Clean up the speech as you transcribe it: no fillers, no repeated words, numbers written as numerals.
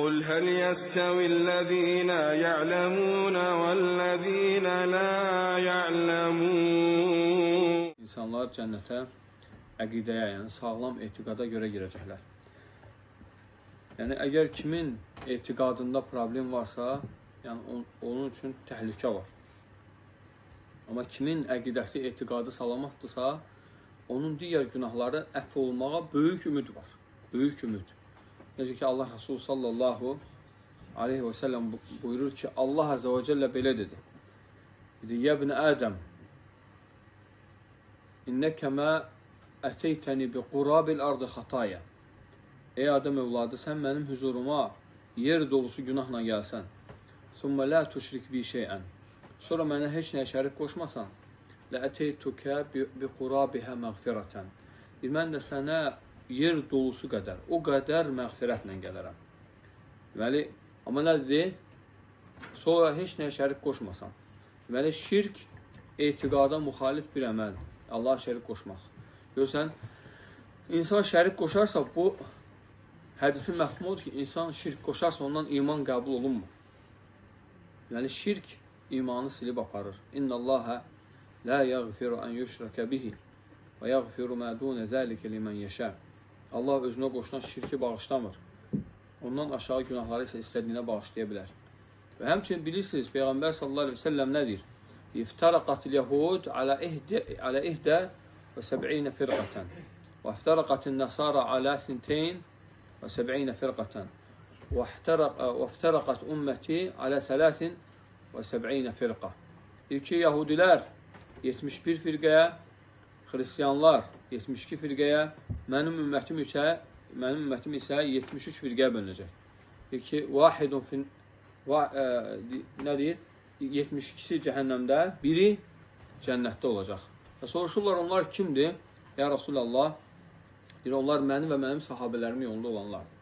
قُلْ هَلْ يَسْتَوِي الَّذ۪ينَ يَعْلَمُونَ وَالَّذ۪ينَ لَا يَعْلَمُونَ. İnsanlar cənnətə əqidəyə, yəni sağlam etiqada görə girəcəklər. Yəni, əgər kimin etiqadında problem varsa, yəni onun üçün təhlükə var. Amma kimin əqidəsi, etiqadı salamatdırsa, onun digər günahları əfv olmağa böyük ümid var. Böyük ümid. Necə ki, Allah Resulü sallallahu aleyhi və səlləm buyurur ki, Allah Əzə və Cəllə belə dedi. Dedi, Yəbni Ədəm, İnnəkə mə əteytəni bi qurabil ardı xataya. Ey Adəm övladı, sən mənim huzuruma yer dolusu günahla gəlsən. Sümmə lə tuşrik bi şeyən. Sonra mənə heç nəyə şərik qoşmasan. Lə əteytukə bi qurabihə məğfirətən. Mən də sənə yer dolusu qədər, o qədər məğfirətlə gələrəm. Deməli, amma nə dedi? Sonra heç nəyə şərik qoşmasan. Deməli, şirk etiqada müxalif bir əməldir. Allaha şərik qoşmaq. Görürsən, insan şərik qoşarsa, bu hədisin məfhumu odur ki, insan şirk qoşarsa, ondan iman qəbul olunmur. Yəni, şirk imanı silib aparır. İnnəlləhə lə yəğfiru ən yüşrəkə bihi və yəğfiru mə dunə zəlikə limən yeşə. Allah özünə qoşulan şirki bağışlamır. Ondan aşağı günahları isə istədiyinə bağışlaya bilər. Və həmçinin bilirsiniz, Peyğəmbər sallallahu aleyhi ve selləm nə deyir? İftaraqatil yəhud alə ihdə və səb'inə firqətən və iftaraqatil nəsara alə sinteyn və səb'inə firqətən və iftaraqat ümməti alə sələsin və səb'inə firqə. Deyir ki, Yahudilər 71 firqəyə, Xristiyanlar 72 firqəyə, mənim ümmətim isə 73 firqəyə bölünəcək. Deyir ki, nə deyir? 72-si cəhənnəmdə, biri cənnətdə olacaq. Və soruşurlar, onlar kimdir? Ya Rasulallah, deyir, onlar mənim və mənim sahabələrimin yolunda olanlardır.